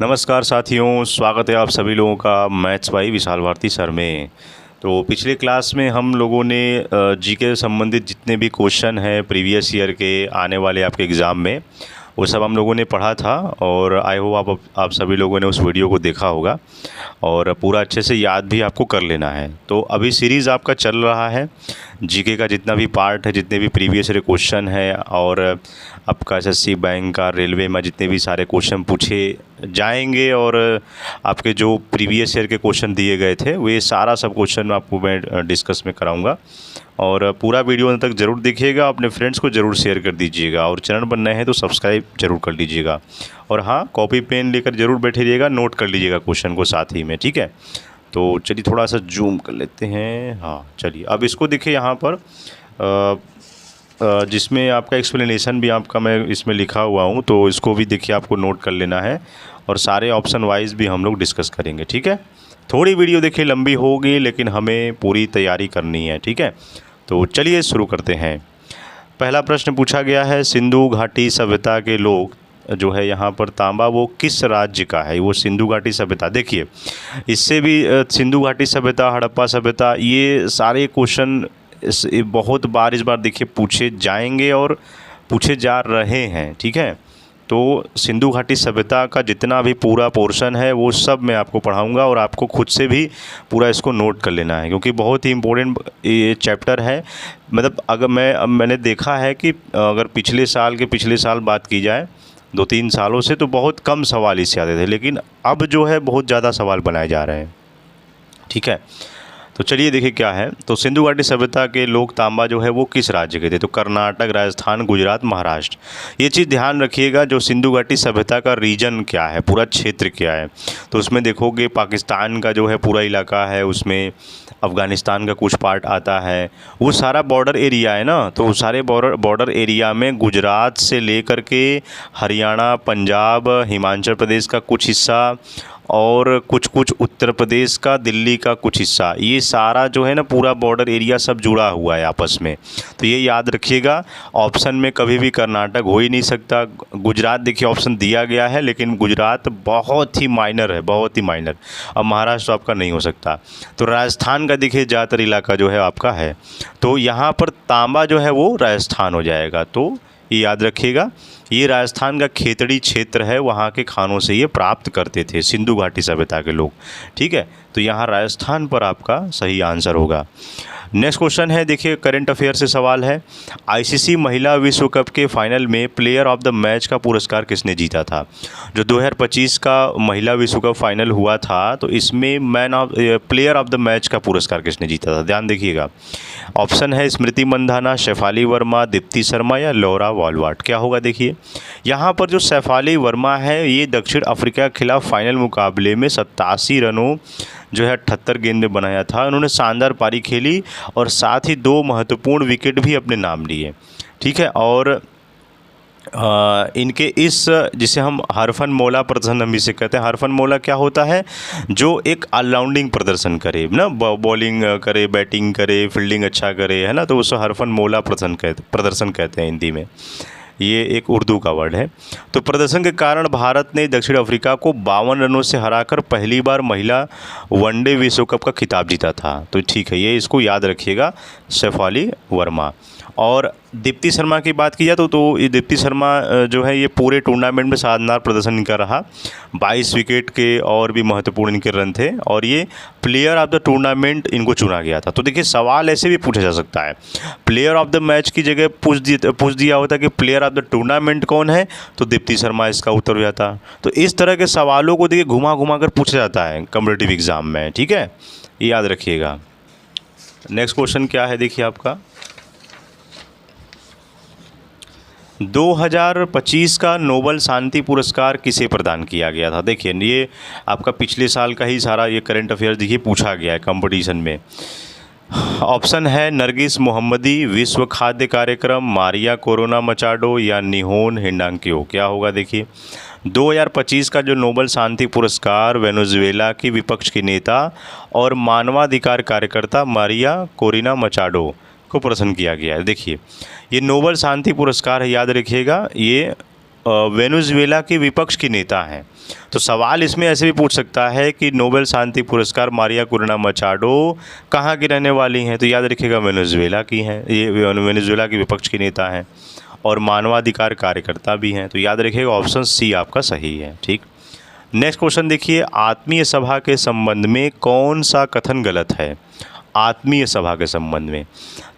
नमस्कार साथियों, स्वागत है आप सभी लोगों का maths by Vishal Bharti sir में। तो पिछले क्लास में हम लोगों ने जीके से संबंधित जितने भी क्वेश्चन हैं प्रीवियस ईयर के आने वाले आपके एग्ज़ाम में, वो सब हम लोगों ने पढ़ा था। और आई होप आप सभी लोगों ने उस वीडियो को देखा होगा और पूरा अच्छे से याद भी आपको कर लेना है। तो अभी सीरीज़ आपका चल रहा है जीके का, जितना भी पार्ट है, जितने भी प्रीवियस ईयर क्वेश्चन है और आपका एसएससी बैंक का, रेलवे में जितने भी सारे क्वेश्चन पूछे जाएंगे और आपके जो प्रीवियस ईयर के क्वेश्चन दिए गए थे वे सारा सब क्वेश्चन आपको मैं डिस्कस में कराऊंगा। और पूरा वीडियो अंत तक ज़रूर देखिएगा, अपने फ्रेंड्स को ज़रूर शेयर कर दीजिएगा और चैनल पर नए हैं तो सब्सक्राइब जरूर कर लीजिएगा। और हाँ, कॉपी पेन लेकर ज़रूर बैठे रहिएगा, नोट कर लीजिएगा क्वेश्चन को साथ ही में, ठीक है। तो चलिए थोड़ा सा जूम कर लेते हैं। हाँ चलिए, अब इसको देखिए यहाँ पर जिसमें आपका एक्सप्लेनेशन भी आपका मैं इसमें लिखा हुआ हूँ, तो इसको भी देखिए आपको नोट कर लेना है और सारे ऑप्शन वाइज भी हम लोग डिस्कस करेंगे, ठीक है। थोड़ी वीडियो देखिए लंबी होगी लेकिन हमें पूरी तैयारी करनी है, ठीक है। तो चलिए शुरू करते हैं। पहला प्रश्न पूछा गया है, सिंधु घाटी सभ्यता के लोग जो है यहाँ पर तांबा, वो किस राज्य का है? वो सिंधु घाटी सभ्यता, देखिए इससे भी सिंधु घाटी सभ्यता, हड़प्पा सभ्यता, ये सारे क्वेश्चन बहुत बार इस बार देखिए पूछे जाएंगे और पूछे जा रहे हैं, ठीक है। तो सिंधु घाटी सभ्यता का जितना भी पूरा पोर्शन है वो सब मैं आपको पढ़ाऊंगा और आपको खुद से भी पूरा इसको नोट कर लेना है, क्योंकि बहुत ही इम्पोर्टेंट ये चैप्टर है। मतलब अगर मैंने देखा है कि अगर पिछले साल बात की जाए 2-3 सालों से, तो बहुत कम सवाल इससे आते थे, लेकिन अब जो है बहुत ज़्यादा सवाल बनाए जा रहे हैं, ठीक है। तो चलिए देखिए क्या है। तो सिंधु घाटी सभ्यता के लोग तांबा जो है वो किस राज्य के थे? तो कर्नाटक, राजस्थान, गुजरात, महाराष्ट्र। ये चीज़ ध्यान रखिएगा, जो सिंधु घाटी सभ्यता का रीजन क्या है, पूरा क्षेत्र क्या है। तो उसमें देखोगे पाकिस्तान का जो है पूरा इलाका है, उसमें अफ़गानिस्तान का कुछ पार्ट आता है, वो सारा बॉर्डर एरिया है ना। तो सारे बॉर्डर एरिया में गुजरात से लेकर के हरियाणा, पंजाब, हिमाचल प्रदेश का कुछ हिस्सा और कुछ उत्तर प्रदेश का, दिल्ली का कुछ हिस्सा, ये सारा जो है ना पूरा बॉर्डर एरिया सब जुड़ा हुआ है आपस में। तो ये याद रखिएगा, ऑप्शन में कभी भी कर्नाटक हो ही नहीं सकता। गुजरात देखिए ऑप्शन दिया गया है, लेकिन गुजरात बहुत ही माइनर है, बहुत ही माइनर। अब महाराष्ट्र आपका नहीं हो सकता। तो राजस्थान का देखिए ज़्यादातर इलाका जो है आपका है, तो यहाँ पर तांबा जो है वो राजस्थान हो जाएगा। तो ये याद रखिएगा, ये राजस्थान का खेतड़ी क्षेत्र है, वहाँ के खानों से ये प्राप्त करते थे सिंधु घाटी सभ्यता के लोग, ठीक है। तो यहाँ राजस्थान पर आपका सही आंसर होगा। नेक्स्ट क्वेश्चन है, देखिए करंट अफेयर से सवाल है, आईसीसी महिला विश्व कप के फाइनल में प्लेयर ऑफ द मैच का पुरस्कार किसने जीता था? जो 2025 का महिला विश्व कप फाइनल हुआ था, तो इसमें प्लेयर ऑफ द मैच का पुरस्कार किसने जीता था? ध्यान देखिएगा, ऑप्शन है स्मृति मंधाना, शेफाली वर्मा, दीप्ति शर्मा या लौरा वॉलवाट। क्या होगा देखिए, यहाँ पर जो शेफाली वर्मा है, ये दक्षिण अफ्रीका के खिलाफ फाइनल मुकाबले में 87 रनों जो है 78 गेंद में बनाया था। उन्होंने शानदार पारी खेली और साथ ही 2 महत्वपूर्ण विकेट भी अपने नाम लिए, ठीक है। और इनके इस, जिसे हम हरफन मौला प्रदर्शन हम इसे कहते हैं, हरफन मौला क्या होता है? जो एक ऑलराउंडिंग प्रदर्शन करे ना, बॉलिंग करे, बैटिंग करे, फील्डिंग अच्छा करे, है ना, तो उसे हरफन मौला प्रदर्शन कहते हैं हिंदी में। ये एक उर्दू का वर्ड है। तो प्रदर्शन के कारण भारत ने दक्षिण अफ्रीका को 52 रनों से हराकर पहली बार महिला वनडे विश्व कप का खिताब जीता था। तो ठीक है, ये इसको याद रखिएगा, शेफाली वर्मा। और दीप्ति शर्मा की बात की जाए तो ये दीप्ति शर्मा जो है ये पूरे टूर्नामेंट में शानदार प्रदर्शन इनका रहा, 22 विकेट के और भी महत्वपूर्ण इनके रन थे, और ये प्लेयर ऑफ द टूर्नामेंट इनको चुना गया था। तो देखिए सवाल ऐसे भी पूछा जा सकता है, प्लेयर ऑफ द मैच की जगह पूछ दिया होता कि प्लेयर ऑफ द टूर्नामेंट कौन है, तो दीप्ति शर्मा इसका उत्तर हो जाता। तो इस तरह के सवालों को देखिए घुमा घुमा कर पूछा जाता है कॉम्पिटिटिव एग्जाम में, ठीक है, ये याद रखिएगा। नेक्स्ट क्वेश्चन क्या है देखिए आपका, 2025 का नोबेल शांति पुरस्कार किसे प्रदान किया गया था? देखिए ये आपका पिछले साल का ही सारा ये करंट अफेयर देखिए पूछा गया है कंपटीशन में। ऑप्शन है नरगिस मोहम्मदी, विश्व खाद्य कार्यक्रम, मारिया कोरोना मचाडो या निहोन हिंडांकियो। क्या होगा देखिए, 2025 का जो नोबेल शांति पुरस्कार वेनेजुएला की विपक्ष की नेता और मानवाधिकार कार्यकर्ता मारिया कोरिना मचाडो को प्रदान किया गया है। देखिए ये नोबेल शांति पुरस्कार है, याद रखिएगा, ये वेनेजुएला के विपक्ष की नेता हैं। तो सवाल इसमें ऐसे भी पूछ सकता है कि नोबेल शांति पुरस्कार मारिया कुरेना मचाडो कहाँ की रहने वाली हैं, तो याद रखिएगा वेनेजुएला की हैं, ये वेनेजुएला के विपक्ष की नेता हैं और मानवाधिकार कार्यकर्ता भी हैं। तो याद रखिएगा ऑप्शन सी आपका सही है। ठीक, नेक्स्ट क्वेश्चन देखिए, आत्मीय सभा के संबंध में कौन सा कथन गलत है? आत्मीय सभा के संबंध में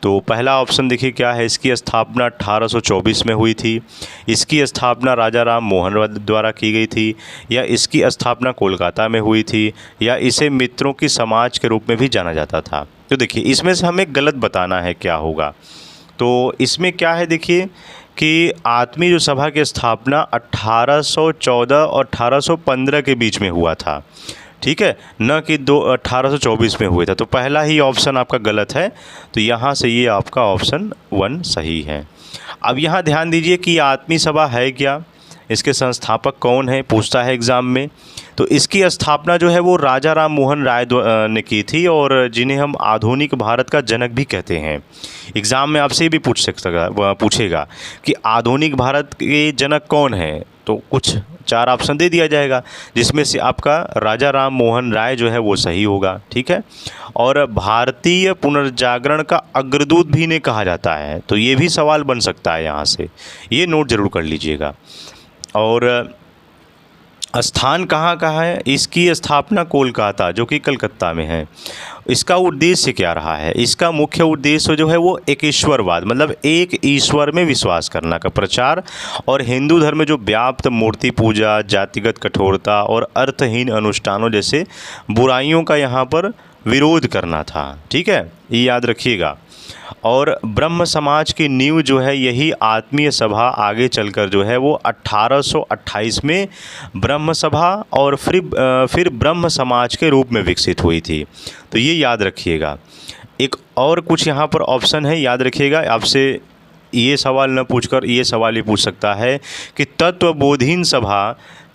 तो पहला ऑप्शन देखिए क्या है, इसकी स्थापना 1824 में हुई थी, इसकी स्थापना राजा राम मोहन राय द्वारा की गई थी, या इसकी स्थापना कोलकाता में हुई थी, या इसे मित्रों की समाज के रूप में भी जाना जाता था। तो देखिए इसमें से हमें गलत बताना है क्या होगा। तो इसमें क्या है देखिए कि आत्मीय जो सभा की स्थापना 1814 और 1815 के बीच में हुआ था, ठीक है, न कि 1824 में हुए था। तो पहला ही ऑप्शन आपका गलत है, तो यहाँ से ये आपका ऑप्शन 1 सही है। अब यहाँ ध्यान दीजिए कि आत्मीय सभा है क्या, इसके संस्थापक कौन है, पूछता है एग्ज़ाम में। तो इसकी स्थापना जो है वो राजा राम मोहन राय ने की थी, और जिन्हें हम आधुनिक भारत का जनक भी कहते हैं। एग्ज़ाम में आपसे भी पूछेगा कि आधुनिक भारत के जनक कौन है, तो कुछ 4 ऑप्शन दे दिया जाएगा, जिसमें से आपका राजा राम मोहन राय जो है वो सही होगा। ठीक है, और भारतीय पुनर्जागरण का अग्रदूत भी इन्हें कहा जाता है, तो ये भी सवाल बन सकता है यहाँ से, ये नोट ज़रूर कर लीजिएगा। और स्थान कहाँ का है, इसकी स्थापना कोलकाता जो कि कलकत्ता में है। इसका उद्देश्य क्या रहा है, इसका मुख्य उद्देश्य जो है वो एकेश्वरवाद, मतलब एक ईश्वर में विश्वास करना का प्रचार, और हिंदू धर्म में जो व्याप्त मूर्ति पूजा, जातिगत कठोरता और अर्थहीन अनुष्ठानों जैसे बुराइयों का यहाँ पर विरोध करना था। ठीक है, ये याद रखिएगा। और ब्रह्म समाज की नींव जो है यही आत्मीय सभा आगे चलकर जो है वो 1828 में ब्रह्म सभा और फिर ब्रह्म समाज के रूप में विकसित हुई थी। तो ये याद रखिएगा। एक और कुछ यहाँ पर ऑप्शन है, याद रखिएगा। आपसे ये सवाल न पूछकर ये सवाल ही पूछ सकता है कि तत्वबोधीन सभा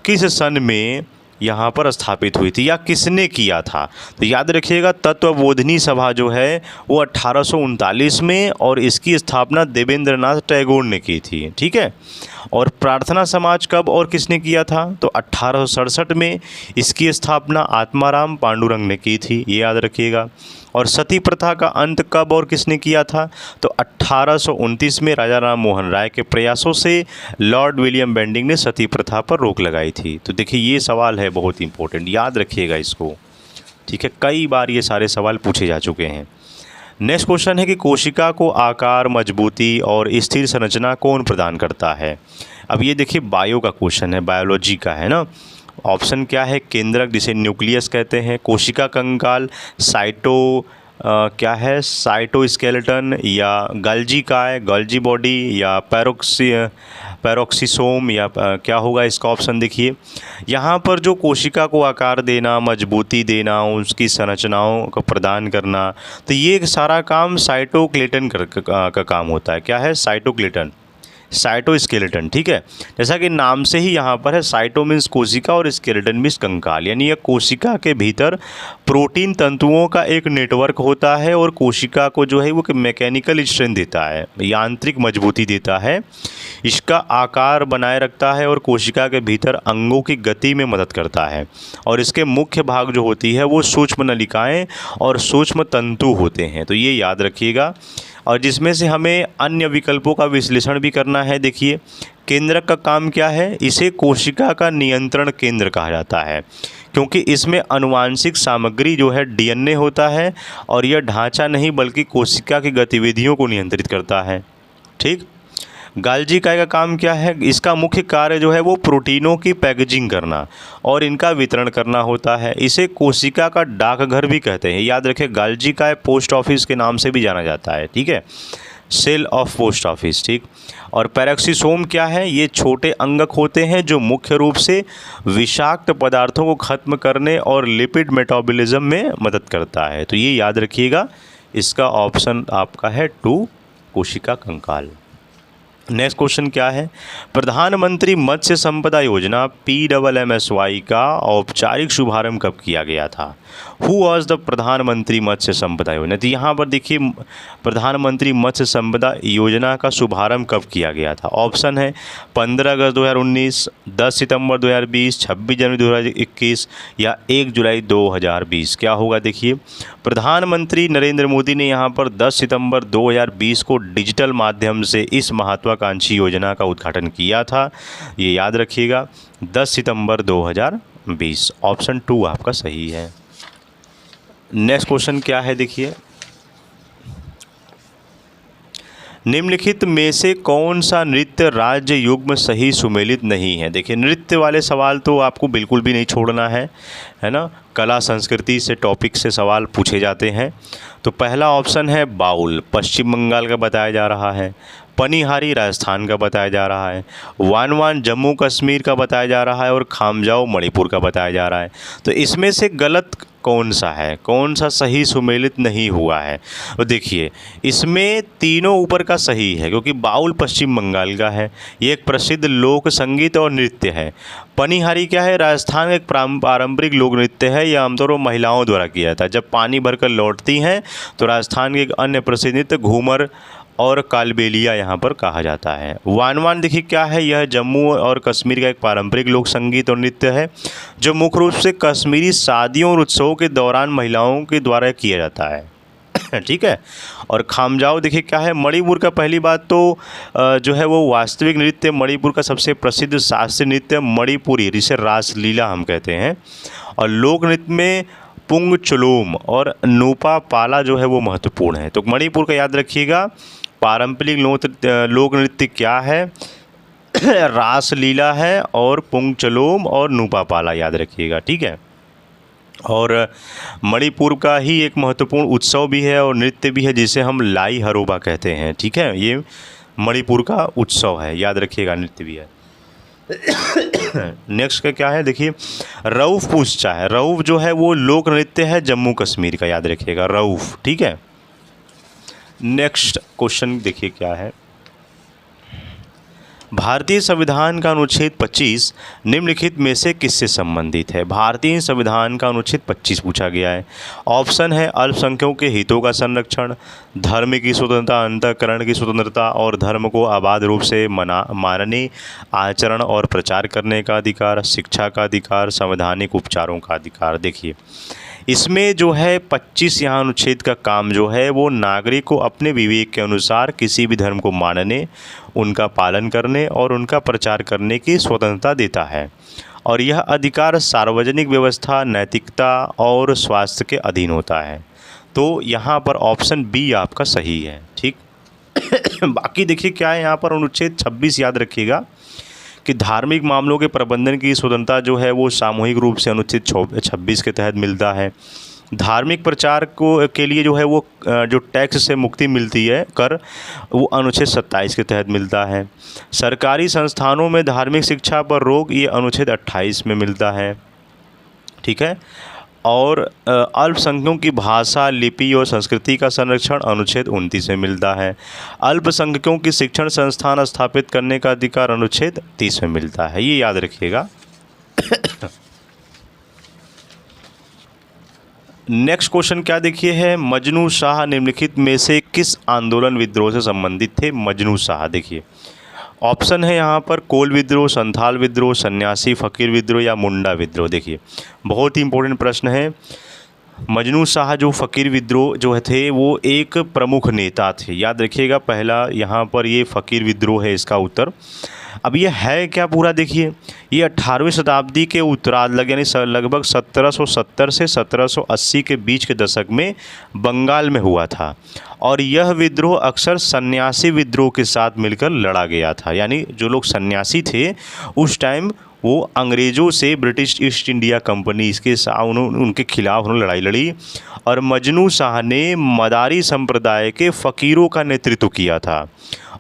किस सन में यहाँ पर स्थापित हुई थी या किसने किया था। तो याद रखिएगा तत्वबोधिनी सभा जो है वो 1839 में, और इसकी स्थापना देवेंद्रनाथ टैगोर ने की थी। ठीक है, और प्रार्थना समाज कब और किसने किया था, तो 1867 में इसकी स्थापना आत्माराम पांडुरंग ने की थी, ये याद रखिएगा। और सती प्रथा का अंत कब और किसने किया था, तो 1829 में राजा राम मोहन राय के प्रयासों से लॉर्ड विलियम बेंटिंक ने सती प्रथा पर रोक लगाई थी। तो देखिए ये सवाल है बहुत इंपॉर्टेंट, याद रखिएगा इसको। ठीक है, कई बार ये सारे सवाल पूछे जा चुके हैं। नेक्स्ट क्वेश्चन है कि कोशिका को आकार, मजबूती और स्थिर संरचना कौन प्रदान करता है। अब ये देखिए बायो का क्वेश्चन है, बायोलॉजी का है ना। ऑप्शन क्या है, केंद्रक जिसे न्यूक्लियस कहते हैं, कोशिका कंकाल, क्या है साइटोस्केलेटन, या गल्जी काय, गल्जी बॉडी, या पैरोक्सिसोम, या क्या होगा इसका ऑप्शन देखिए। यहाँ पर जो कोशिका को आकार देना, मजबूती देना, उसकी संरचनाओं को प्रदान करना, तो ये सारा काम साइटोस्केलेटन का काम होता है। क्या है, साइटोस्केलेटन। ठीक है, जैसा कि नाम से ही यहाँ पर है, साइटो मीन्स कोशिका और स्केलेटन मीन्स कंकाल, यानी यह कोशिका के भीतर प्रोटीन तंतुओं का एक नेटवर्क होता है, और कोशिका को जो है वो मैकेनिकल स्ट्रेंथ देता है, यांत्रिक मजबूती देता है, इसका आकार बनाए रखता है, और कोशिका के भीतर अंगों की गति में मदद करता है। और इसके मुख्य भाग जो होती है वो सूक्ष्म नलिकाएँ और सूक्ष्म तंतु होते हैं, तो ये याद रखिएगा। और जिसमें से हमें अन्य विकल्पों का विश्लेषण भी करना है। देखिए केंद्रक का काम क्या है, इसे कोशिका का नियंत्रण केंद्र कहा जाता है, क्योंकि इसमें आनुवांशिक सामग्री जो है डीएनए होता है, और यह ढांचा नहीं बल्कि कोशिका की गतिविधियों को नियंत्रित करता है। ठीक, गाल्जी काय का काम क्या है, इसका मुख्य कार्य जो है वो प्रोटीनों की पैकेजिंग करना और इनका वितरण करना होता है। इसे कोशिका का डाकघर भी कहते हैं, याद रखें। गाल्जी काय पोस्ट ऑफिस के नाम से भी जाना जाता है। ठीक है, सेल ऑफ पोस्ट ऑफिस। ठीक, और पैरोक्सिसोम क्या है, ये छोटे अंगक होते हैं जो मुख्य रूप से विषाक्त पदार्थों को खत्म करने और लिपिड मेटाबॉलिज्म में मदद करता है। तो ये याद रखिएगा, इसका ऑप्शन आपका है 2 कोशिका कंकाल। नेक्स्ट क्वेश्चन क्या है, प्रधानमंत्री मत्स्य संपदा योजना PMMSY का औपचारिक शुभारंभ कब किया गया था? हु वॉज द प्रधानमंत्री मत्स्य संपदा योजना? तो यहाँ पर देखिए प्रधानमंत्री मत्स्य संपदा योजना का शुभारंभ कब किया गया था? ऑप्शन है 15 अगस्त 2019, 10 सितंबर 2020, 26 जनवरी 2021 या 1 जुलाई 2020। क्या होगा देखिए, प्रधानमंत्री नरेंद्र मोदी ने यहाँ पर 10 सितंबर 2020 को डिजिटल माध्यम से इस महत्वाकांक्षी योजना का उद्घाटन किया था। ये याद रखिएगा, 10 सितंबर 2020। ऑप्शन 2 आपका सही है। नेक्स्ट क्वेश्चन क्या है देखिए, निम्नलिखित में से कौन सा नृत्य राज्य युग्म सही सुमेलित नहीं है? देखिए नृत्य वाले सवाल तो आपको बिल्कुल भी नहीं छोड़ना है ना। कला संस्कृति से टॉपिक से सवाल पूछे जाते हैं। तो पहला ऑप्शन है बाउल, पश्चिम बंगाल का बताया जा रहा है। पनिहारी राजस्थान का बताया जा रहा है। वान वान जम्मू कश्मीर का बताया जा रहा है और खामजाओ मणिपुर का बताया जा रहा है। तो इसमें से गलत कौन सा है, कौन सा सही सुमेलित नहीं हुआ है? तो देखिए इसमें तीनों ऊपर का सही है, क्योंकि बाउल पश्चिम बंगाल का है, ये एक प्रसिद्ध लोक संगीत और नृत्य है। पनिहारी क्या है, राजस्थान का एक पारंपरिक लोक नृत्य है। यह आमतौर पर महिलाओं द्वारा किया जाता है। जब पानी भरकर लौटती हैं तो राजस्थान के एक अन्य प्रसिद्ध नृत्य घूमर और कालबेलिया यहाँ पर कहा जाता है। वान वान देखिए क्या है, यह जम्मू और कश्मीर का एक पारंपरिक लोक संगीत और नृत्य है जो मुख्य रूप से कश्मीरी शादियों और उत्सवों के दौरान महिलाओं के द्वारा किया जाता है। ठीक है। और खामजाओ देखिए क्या है, मणिपुर का पहली बात तो जो है वो वास्तविक नृत्य, मणिपुर का सबसे प्रसिद्ध शास्त्रीय नृत्य मणिपुरी, जिसे रासलीला हम कहते हैं। और लोक नृत्य में पुंग चलोम और नूपा पाला जो है वो महत्वपूर्ण है। तो मणिपुर का याद रखिएगा, पारंपरिक लोक नृत्य क्या है, रासलीला है और पुंगचलोम और नूपा पाला याद रखिएगा। ठीक है। और मणिपुर का ही एक महत्वपूर्ण उत्सव भी है और नृत्य भी है जिसे हम लाई हरोबा कहते हैं। ठीक है, ये मणिपुर का उत्सव है, याद रखिएगा, नृत्य भी है। नेक्स्ट का क्या है देखिए, रऊफ पूछता है। रऊफ जो है वो लोक नृत्य है जम्मू कश्मीर का, याद रखिएगा, रऊफ। ठीक है। नेक्स्ट क्वेश्चन देखिए क्या है, भारतीय संविधान का अनुच्छेद 25 निम्नलिखित में से किससे संबंधित है? भारतीय संविधान का अनुच्छेद 25 पूछा गया है। ऑप्शन है अल्पसंख्यकों के हितों का संरक्षण, धर्म की स्वतंत्रता, अंतःकरण की स्वतंत्रता और धर्म को अबाध रूप से मानने, आचरण और प्रचार करने का अधिकार, शिक्षा का अधिकार, संवैधानिक उपचारों का अधिकार। देखिए इसमें जो है 25 यहाँ अनुच्छेद का काम जो है वो नागरिक को अपने विवेक के अनुसार किसी भी धर्म को मानने, उनका पालन करने और उनका प्रचार करने की स्वतंत्रता देता है। और यह अधिकार सार्वजनिक व्यवस्था, नैतिकता और स्वास्थ्य के अधीन होता है। तो यहाँ पर ऑप्शन बी आपका सही है। ठीक। बाकी देखिए क्या है यहाँ पर, अनुच्छेद 26 याद रखिएगा कि धार्मिक मामलों के प्रबंधन की स्वतंत्रता जो है वो सामूहिक रूप से अनुच्छेद 26 के तहत मिलता है। धार्मिक प्रचार के लिए जो है वो जो टैक्स से मुक्ति मिलती है, कर, वो अनुच्छेद 27 के तहत मिलता है। सरकारी संस्थानों में धार्मिक शिक्षा पर रोक, ये अनुच्छेद 28 में मिलता है। ठीक है। और अल्पसंख्यकों की भाषा, लिपि और संस्कृति का संरक्षण अनुच्छेद 29 में मिलता है। अल्पसंख्यकों की शिक्षण संस्थान स्थापित करने का अधिकार अनुच्छेद 30 में मिलता है। ये याद रखिएगा। नेक्स्ट क्वेश्चन क्या देखिए है, मजनू शाह निम्नलिखित में से किस आंदोलन विद्रोह से संबंधित थे? मजनू शाह देखिए ऑप्शन है यहाँ पर कोल विद्रोह, संथाल विद्रोह, सन्यासी फकीर विद्रोह या मुंडा विद्रोह। देखिए बहुत ही इंपॉर्टेंट प्रश्न है। मजनू शाह जो फकीर विद्रोह जो थे वो एक प्रमुख नेता थे, याद रखिएगा। पहला यहाँ पर ये फकीर विद्रोह है इसका उत्तर। अब ये है क्या पूरा देखिए, ये 18वीं शताब्दी के उत्तरार्ध यानी लगभग 1770 से 1780 के बीच के दशक में बंगाल में हुआ था। और यह विद्रोह अक्सर सन्यासी विद्रोह के साथ मिलकर लड़ा गया था। यानी जो लोग सन्यासी थे उस टाइम वो अंग्रेज़ों से, ब्रिटिश ईस्ट इंडिया कंपनी इसके साथ उनके खिलाफ उन्होंने लड़ाई लड़ी। और मजनू शाह ने मदारी संप्रदाय के फ़कीरों का नेतृत्व किया था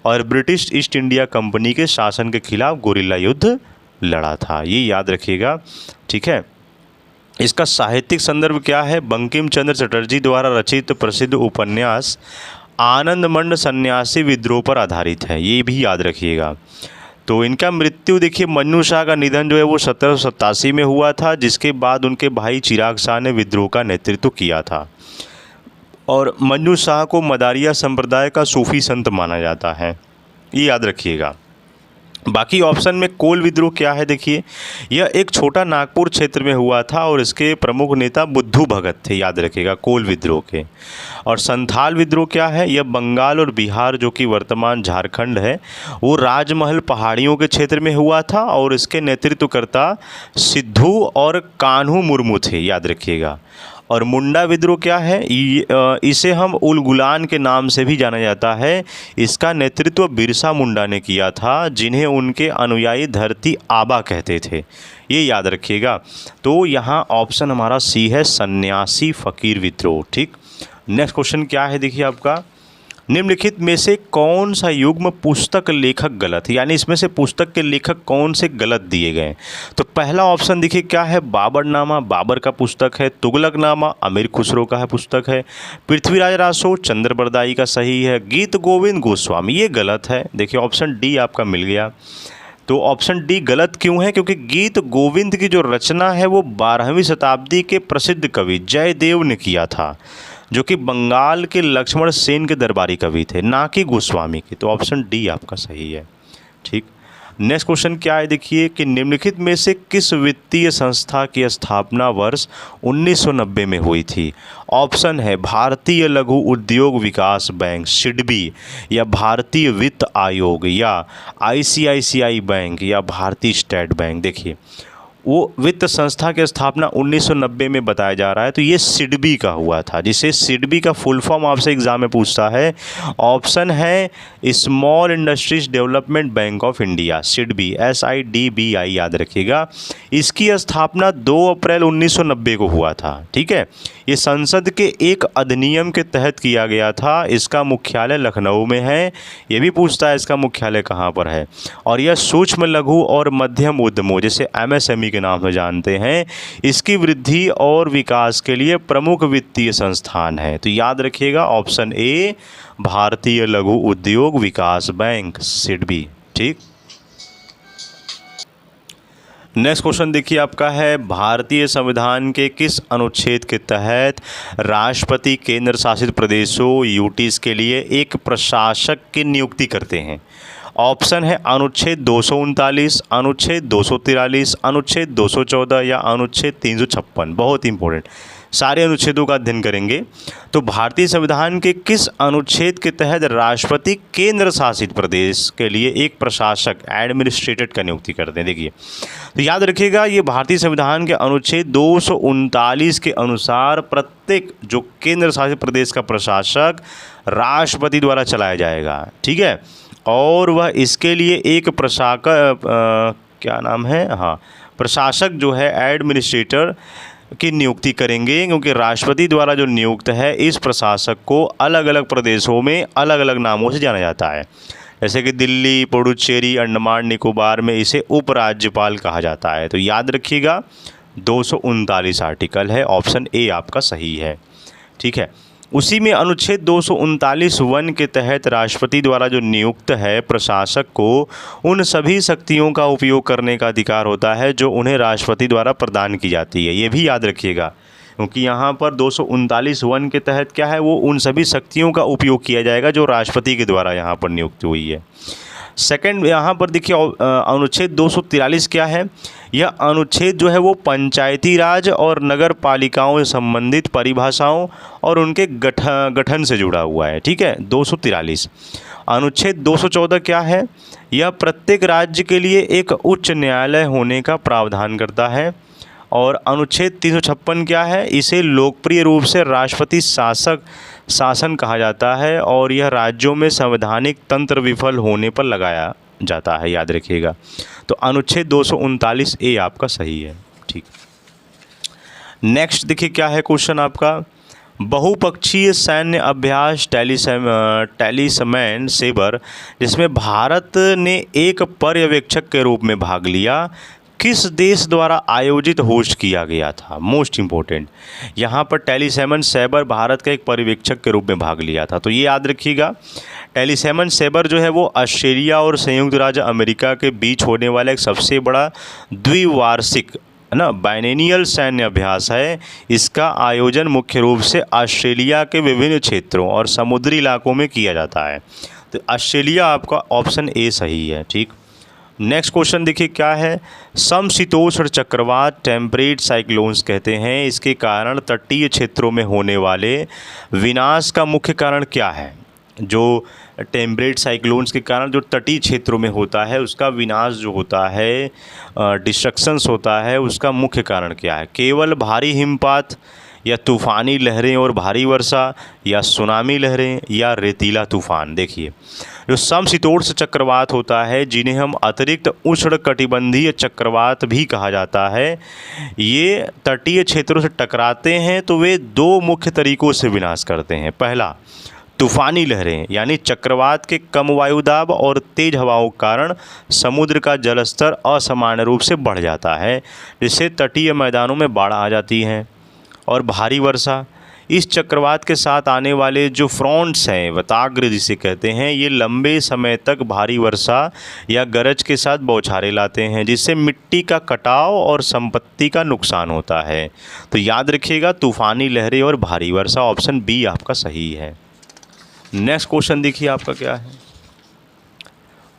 और ब्रिटिश ईस्ट इंडिया कंपनी के शासन के खिलाफ गोरिल्ला युद्ध लड़ा था। ये याद रखिएगा। ठीक है। इसका साहित्यिक संदर्भ क्या है? बंकिम चंद्र चटर्जी द्वारा रचित प्रसिद्ध उपन्यास आनंदमंड सन्यासी विद्रोह पर आधारित है, ये भी याद रखिएगा। तो इनका मृत्यु देखिए, मन्नू शाह का निधन जो है वो 1787 में हुआ था, जिसके बाद उनके भाई चिराग शाह ने विद्रोह का नेतृत्व किया था। और मन्नू शाह को मदारिया संप्रदाय का सूफी संत माना जाता है, ये याद रखिएगा। बाकी ऑप्शन में कोल विद्रोह क्या है, देखिए यह एक छोटा नागपुर क्षेत्र में हुआ था और इसके प्रमुख नेता बुद्धू भगत थे, याद रखिएगा कोल विद्रोह के। और संथाल विद्रोह क्या है, यह बंगाल और बिहार जो कि वर्तमान झारखंड है, वो राजमहल पहाड़ियों के क्षेत्र में हुआ था और इसके नेतृत्वकर्ता सिद्धू और कान्हू मुर्मू थे, याद रखिएगा। और मुंडा विद्रोह क्या है, इसे हम उल गुलान के नाम से भी जाना जाता है। इसका नेतृत्व बिरसा मुंडा ने किया था, जिन्हें उनके अनुयायी धरती आबा कहते थे, ये याद रखिएगा। तो यहाँ ऑप्शन हमारा सी है, सन्यासी फकीर विद्रोह। ठीक, नेक्स्ट क्वेश्चन क्या है, देखिए आपका, निम्नलिखित में से कौन सा युग्म पुस्तक लेखक गलत है, यानी इसमें से पुस्तक के लेखक कौन से गलत दिए गए। तो पहला ऑप्शन देखिए क्या है, बाबरनामा बाबर का पुस्तक है, तुगलकनामा अमीर खुसरो का है पुस्तक है, पृथ्वीराज रासो चंद्रबरदाई का सही है, गीत गोविंद गोस्वामी, ये गलत है। देखिए ऑप्शन डी आपका मिल गया। तो ऑप्शन डी गलत क्यों है, क्योंकि गीत गोविंद की जो रचना है वो 12वीं शताब्दी के प्रसिद्ध कवि जयदेव ने किया था, जो कि बंगाल के लक्ष्मण सेन के दरबारी कवि थे, ना कि गोस्वामी के। तो ऑप्शन डी आपका सही है। ठीक, नेक्स्ट क्वेश्चन क्या है, देखिए कि निम्नलिखित में से किस वित्तीय संस्था की स्थापना वर्ष 1990 में हुई थी। ऑप्शन है भारतीय लघु उद्योग विकास बैंक सिडबी, या भारतीय वित्त आयोग, या ICICI बैंक, या भारतीय स्टेट बैंक। देखिए वो वित्त संस्था की स्थापना 1990 में बताया जा रहा है, तो ये सिडबी का हुआ था, जिसे सिडबी का फुल फॉर्म आपसे एग्जाम में पूछता है। ऑप्शन है small industries development bank of India, SIDBI, SIDBI, याद रखिएगा। इसकी स्थापना 2 अप्रैल 1990 को हुआ था। ठीक है, ये संसद के एक अधिनियम के तहत किया गया था। इसका मुख्यालय लखनऊ में है, ये भी पूछता है इसका मुख्यालय कहाँ पर है। और यह सूक्ष्म लघु और मध्यम उद्यमों, जैसे MSME के नाम से जानते हैं, इसकी वृद्धि और विकास के लिए प्रमुख वित्तीय संस्थान है। तो याद रखिएगा ऑप्शन ए, भारतीय लघु उद्योग विकास बैंक, सिडबी। ठीक, नेक्स्ट क्वेश्चन देखिए आपका है, भारतीय संविधान के किस अनुच्छेद के तहत राष्ट्रपति केंद्र शासित प्रदेशों यूटीज के लिए एक प्रशासक की नियुक्ति करते हैं। ऑप्शन है अनुच्छेद 239, अनुच्छेद 243, अनुच्छेद 214, या अनुच्छेद 356। बहुत इंपॉर्टेंट, सारे अनुच्छेदों का अध्ययन करेंगे। तो भारतीय संविधान के किस अनुच्छेद के तहत राष्ट्रपति केंद्र शासित प्रदेश के लिए एक प्रशासक एडमिनिस्ट्रेटर का नियुक्ति करते हैं। देखिए तो याद रखिएगा, ये भारतीय संविधान के अनुच्छेद 239 के अनुसार प्रत्येक जो केंद्र शासित प्रदेश का प्रशासक राष्ट्रपति द्वारा चलाया जाएगा। ठीक है, और वह इसके लिए एक क्या नाम है, हाँ, प्रशासक जो है एडमिनिस्ट्रेटर की नियुक्ति करेंगे, क्योंकि राष्ट्रपति द्वारा जो नियुक्त है इस प्रशासक को अलग अलग प्रदेशों में अलग अलग नामों से जाना जाता है। जैसे कि दिल्ली, पुडुचेरी, अंडमान निकोबार में इसे उपराज्यपाल कहा जाता है। तो याद रखिएगा 239 आर्टिकल है, ऑप्शन ए आपका सही है। ठीक है, उसी में अनुच्छेद 239(1) के तहत राष्ट्रपति द्वारा जो नियुक्त है प्रशासक को उन सभी शक्तियों का उपयोग करने का अधिकार होता है जो उन्हें राष्ट्रपति द्वारा प्रदान की जाती है। ये भी याद रखिएगा, क्योंकि यहाँ पर 239(1) के तहत क्या है, वो उन सभी शक्तियों का उपयोग किया जाएगा जो राष्ट्रपति के द्वारा यहाँ पर नियुक्त हुई है। सेकंड, यहाँ पर देखिए अनुच्छेद 243 क्या है, यह अनुच्छेद जो है वो पंचायती राज और नगर पालिकाओं से संबंधित परिभाषाओं और उनके गठन से जुड़ा हुआ है। ठीक है, 243। अनुच्छेद 214 क्या है, यह प्रत्येक राज्य के लिए एक उच्च न्यायालय होने का प्रावधान करता है। और अनुच्छेद 356 क्या है, इसे लोकप्रिय रूप से राष्ट्रपति शासन कहा जाता है और यह राज्यों में संवैधानिक तंत्र विफल होने पर लगाया जाता है। याद रखिएगा, तो अनुच्छेद 239 ए आपका सही है। ठीक, नेक्स्ट देखिए क्या है क्वेश्चन आपका, बहुपक्षीय सैन्य अभ्यास टैलिस्मैन सेबर, जिसमें भारत ने एक पर्यवेक्षक के रूप में भाग लिया, किस देश द्वारा आयोजित होस्ट किया गया था? मोस्ट इम्पोर्टेंट, यहाँ पर टेलीसेमन सैबर भारत का एक पर्यवेक्षक के रूप में भाग लिया था, तो ये याद रखिएगा। टेलीसेमन सैबर जो है वो ऑस्ट्रेलिया और संयुक्त राज्य अमेरिका के बीच होने वाला एक सबसे बड़ा द्विवार्षिक है ना बाइनेनियल सैन्य अभ्यास है। इसका आयोजन मुख्य रूप से ऑस्ट्रेलिया के विभिन्न क्षेत्रों और समुद्री इलाकों में किया जाता है। तो ऑस्ट्रेलिया आपका ऑप्शन ए सही है। ठीक, नेक्स्ट क्वेश्चन देखिए क्या है। समशीतोष्ण चक्रवात टेम्परेट साइक्लोन्स कहते हैं, इसके कारण तटीय क्षेत्रों में होने वाले विनाश का मुख्य कारण क्या है? जो टेम्परेट साइक्लोन्स के कारण जो तटीय क्षेत्रों में होता है उसका विनाश जो होता है, डिस्ट्रक्शंस होता है, उसका मुख्य कारण क्या है? केवल भारी हिमपात या तूफ़ानी लहरें और भारी वर्षा या सुनामी लहरें या रेतीला तूफ़ान? देखिए, जो समशीतोष्ण चक्रवात होता है, जिन्हें हम अतिरिक्त उष्णकटिबंधीय चक्रवात भी कहा जाता है, ये तटीय क्षेत्रों से टकराते हैं तो वे दो मुख्य तरीक़ों से विनाश करते हैं। पहला, तूफ़ानी लहरें, यानी चक्रवात के कम वायुदाब और तेज़ हवाओं के कारण समुद्र का जलस्तर असामान्य रूप से बढ़ जाता है, जिससे तटीय मैदानों में बाढ़ आ जाती हैं। और भारी वर्षा, इस चक्रवात के साथ आने वाले जो फ्रंट्स हैं, वताग्र जिसे कहते हैं, ये लंबे समय तक भारी वर्षा या गरज के साथ बौछारें लाते हैं, जिससे मिट्टी का कटाव और संपत्ति का नुकसान होता है। तो याद रखिएगा, तूफ़ानी लहरें और भारी वर्षा, ऑप्शन बी आपका सही है। नेक्स्ट क्वेश्चन देखिए आपका क्या है।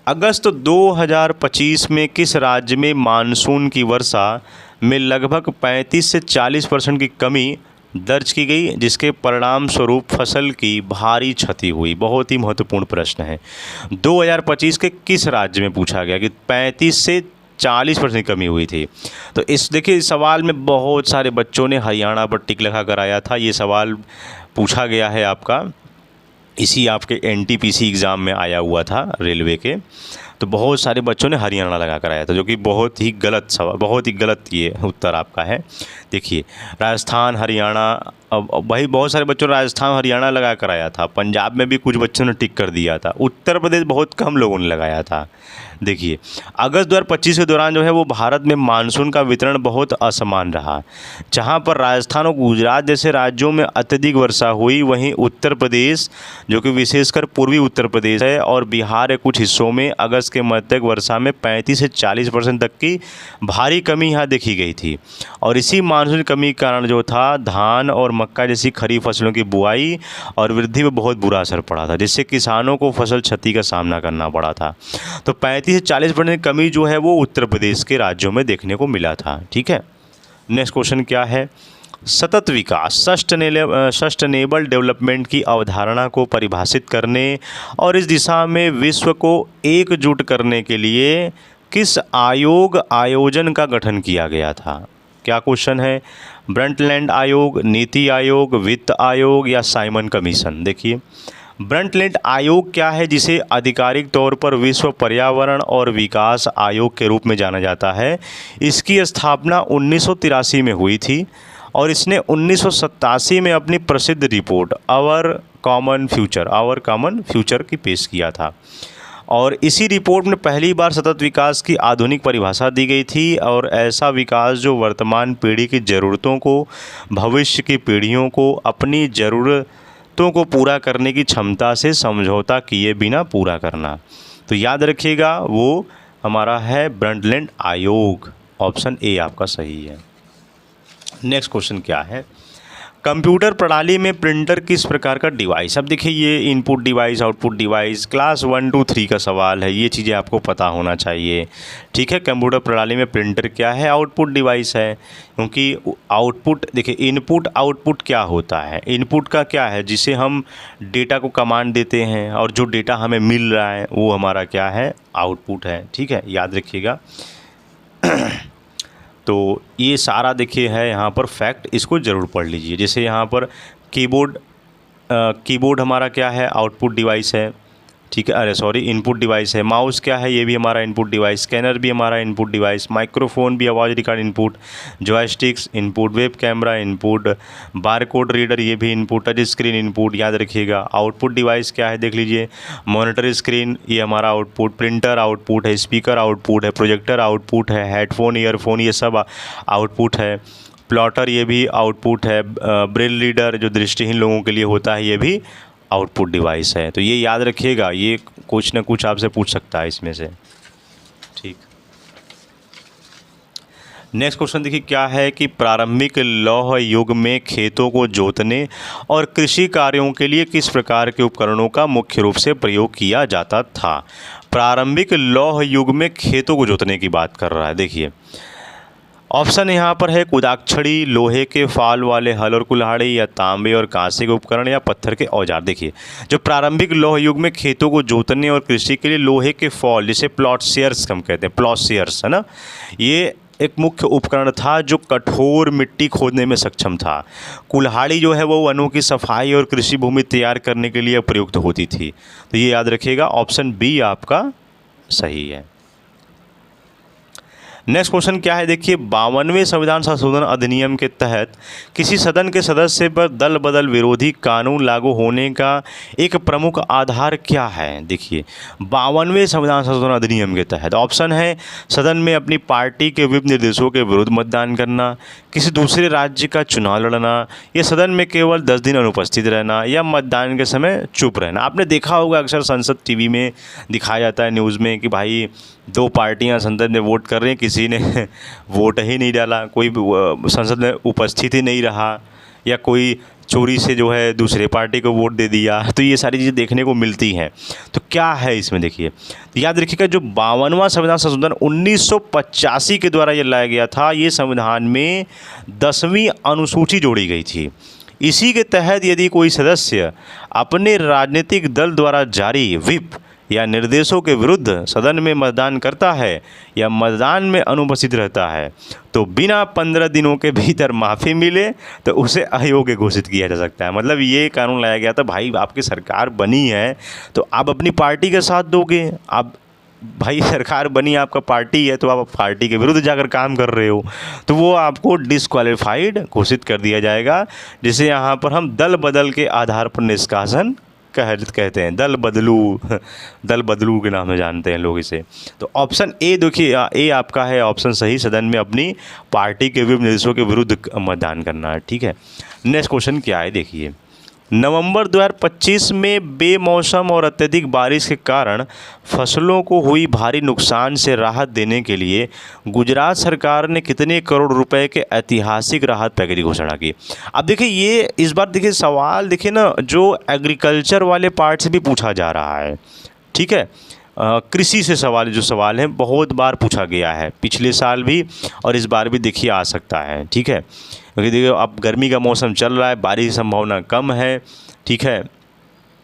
अगस्त 2025 में किस राज्य में मानसून की वर्षा में लगभग 35 से 40% की कमी दर्ज की गई, जिसके परिणाम स्वरूप फसल की भारी क्षति हुई? बहुत ही महत्वपूर्ण प्रश्न है। 2025 के किस राज्य में पूछा गया कि 35 से 40% कमी हुई थी? तो इस देखिए, इस सवाल में बहुत सारे बच्चों ने हरियाणा पर टिक लगा कर आया था। ये सवाल पूछा गया है आपका, इसी आपके एनटीपीसी एग्ज़ाम में आया हुआ था रेलवे के। तो बहुत सारे बच्चों ने हरियाणा लगा कर आया था, जो कि बहुत ही गलत सवाल, बहुत ही गलत ये उत्तर आपका है। देखिए, राजस्थान हरियाणा, अब वही बहुत सारे बच्चों ने राजस्थान हरियाणा लगा कर आया था। पंजाब में भी कुछ बच्चों ने टिक कर दिया था। उत्तर प्रदेश बहुत कम लोगों ने लगाया था। देखिए, अगस्त 2025 के दौरान जो है वो भारत में मानसून का वितरण बहुत असमान रहा। जहां पर राजस्थान और गुजरात जैसे राज्यों में अत्यधिक वर्षा हुई, वहीं उत्तर प्रदेश, जो कि विशेषकर पूर्वी उत्तर प्रदेश है, और बिहार के कुछ हिस्सों में अगस्त के मध्य तक वर्षा में 35 से 40% तक की भारी कमी यहाँ देखी गई थी। और इसी मानसून कमी के कारण जो था, धान और मक्का जैसी खरीफ फसलों की बुआई और वृद्धि में बहुत बुरा असर पड़ा था, जिससे किसानों को फसल क्षति का सामना करना पड़ा था। तो 35 से 40% कमी जो है वो उत्तर प्रदेश के राज्यों में देखने को मिला था। ठीक है, नेक्स्ट क्वेश्चन क्या है। सतत विकास, सस्टेनेबल डेवलपमेंट की अवधारणा को परिभाषित करने और इस दिशा में विश्व को एकजुट करने के लिए किस आयोजन का गठन किया गया था? क्या क्वेश्चन है। ब्रंटलैंड आयोग, नीति आयोग, वित्त आयोग या साइमन कमीशन? देखिए, ब्रंटलैंड आयोग क्या है, जिसे आधिकारिक तौर पर विश्व पर्यावरण और विकास आयोग के रूप में जाना जाता है। इसकी स्थापना 1983 में हुई थी और इसने 1987 में अपनी प्रसिद्ध रिपोर्ट आवर कॉमन फ्यूचर की पेश किया था। और इसी रिपोर्ट में पहली बार सतत विकास की आधुनिक परिभाषा दी गई थी, और ऐसा विकास जो वर्तमान पीढ़ी की ज़रूरतों को भविष्य की पीढ़ियों को अपनी ज़रूरतों को पूरा करने की क्षमता से समझौता किए बिना पूरा करना। तो याद रखिएगा, वो हमारा है ब्रंटलैंड आयोग, ऑप्शन ए आपका सही है। नेक्स्ट क्वेश्चन क्या है। कंप्यूटर प्रणाली में प्रिंटर किस प्रकार का डिवाइस? अब देखिए, ये input device, output device, class 1, 2, 3 का सवाल है, ये चीज़ें आपको पता होना चाहिए। ठीक है, कंप्यूटर प्रणाली में प्रिंटर क्या है? आउटपुट डिवाइस है, क्योंकि आउटपुट, देखिए इनपुट आउटपुट क्या होता है। इनपुट का क्या है, जिसे हम डेटा को कमांड देते हैं, और जो डेटा हमें मिल रहा है वो हमारा क्या है, आउटपुट है। ठीक है, याद रखिएगा। तो ये सारा देखिए है यहाँ पर फैक्ट, इसको ज़रूर पढ़ लीजिए। जैसे यहाँ पर कीबोर्ड हमारा क्या है, आउटपुट डिवाइस है। ठीक है, अरे सॉरी, इनपुट डिवाइस है। माउस क्या है, ये भी हमारा इनपुट डिवाइस। स्कैनर भी हमारा इनपुट डिवाइस। माइक्रोफोन भी आवाज़ record input. Joysticks input. Web camera input. Barcode reader ये भी इनपुट। टच स्क्रीन इनपुट, याद रखिएगा। आउटपुट डिवाइस क्या है देख लीजिए, मॉनिटर स्क्रीन ये हमारा आउटपुट। प्रिंटर आउटपुट है। स्पीकर आउटपुट है। प्रोजेक्टर आउटपुट है। हेडफोन ईयरफोन ये सब आउटपुट है। प्लॉटर ये भी आउटपुट है। ब्रेल रीडर जो दृष्टिहीन लोगों के लिए होता है ये भी आउटपुट डिवाइस है। तो ये याद रखिएगा, ये कुछ ना कुछ आपसे पूछ सकता है इसमें से। ठीक, नेक्स्ट क्वेश्चन देखिए क्या है कि प्रारंभिक लौह युग में खेतों को जोतने और कृषि कार्यों के लिए किस प्रकार के उपकरणों का मुख्य रूप से प्रयोग किया जाता था। प्रारंभिक लौह युग में खेतों को जोतने की बात कर रहा है। देखिए ऑप्शन यहाँ पर है कुदाक्षड़ी, लोहे के फाल वाले हल और कुल्हाड़ी, या तांबे और कांसे के उपकरण, या पत्थर के औजार। देखिए जो प्रारंभिक लौह युग में खेतों को जोतने और कृषि के लिए लोहे के फॉल, जिसे प्लॉटशेयर्स हम कहते हैं, प्लॉटशेयर्स है ना, ये एक मुख्य उपकरण था जो कठोर मिट्टी खोदने में सक्षम था। कुल्हाड़ी जो है वो वनों की सफाई और कृषि भूमि तैयार करने के लिए प्रयुक्त होती थी। तो ये याद रखिएगा, ऑप्शन बी आपका सही है। नेक्स्ट क्वेश्चन क्या है देखिए, 52वें संविधान संशोधन अधिनियम के तहत किसी सदन के सदस्य पर दल बदल विरोधी कानून लागू होने का एक प्रमुख आधार क्या है। देखिए 52वें संविधान संशोधन अधिनियम के तहत ऑप्शन है सदन में अपनी पार्टी के विप निर्देशों के विरुद्ध मतदान करना, किसी दूसरे राज्य का चुनाव लड़ना, या सदन में केवल 10 दिन अनुपस्थित रहना, या मतदान के समय चुप रहना। आपने देखा होगा अक्सर संसद टीवी में दिखाया जाता है न्यूज़ में कि भाई 2 पार्टियां संसद में वोट कर रही हैं, किसी ने वोट ही नहीं डाला, कोई संसद में उपस्थित ही नहीं रहा, या कोई चोरी से जो है दूसरे पार्टी को वोट दे दिया। तो ये सारी चीज़ें देखने को मिलती हैं। तो क्या है इसमें देखिए, तो याद रखिएगा जो 52वां संविधान संशोधन 1985 के द्वारा ये लाया गया था, ये संविधान में 10वीं अनुसूची जोड़ी गई थी। इसी के तहत यदि कोई सदस्य अपने राजनीतिक दल द्वारा जारी व्हिप या निर्देशों के विरुद्ध सदन में मतदान करता है या मतदान में अनुपस्थित रहता है, तो बिना 15 दिनों के भीतर माफ़ी मिले तो उसे अयोग्य घोषित किया जा सकता है। मतलब ये कानून लाया गया था, भाई आपकी सरकार बनी है तो आप अपनी पार्टी का साथ दोगे, आप भाई सरकार बनी आपका पार्टी है तो आप पार्टी के विरुद्ध जाकर काम कर रहे हो, तो वो आपको डिस्क्वालीफाइड घोषित कर दिया जाएगा, जिसे यहाँ पर हम दल बदल के आधार पर निष्कासन कहते हैं। दल बदलू के नाम से जानते हैं लोग इसे। तो ऑप्शन ए देखिए, ए आपका है ऑप्शन सही, सदन में अपनी पार्टी के विप निर्देशों के विरुद्ध मतदान करना है। ठीक है, नेक्स्ट क्वेश्चन क्या है देखिए, नवंबर 2025 में बेमौसम और अत्यधिक बारिश के कारण फसलों को हुई भारी नुकसान से राहत देने के लिए गुजरात सरकार ने कितने करोड़ रुपए के ऐतिहासिक राहत पैकेज की घोषणा की। अब देखिए ये इस बार देखिए सवाल देखिए ना, जो एग्रीकल्चर वाले पार्ट से भी पूछा जा रहा है। ठीक है, कृषि से जो सवाल है बहुत बार पूछा गया है, पिछले साल भी और इस बार भी देखिए आ सकता है। ठीक है, क्योंकि देखिए अब गर्मी का मौसम चल रहा है, बारिश की संभावना कम है। ठीक है,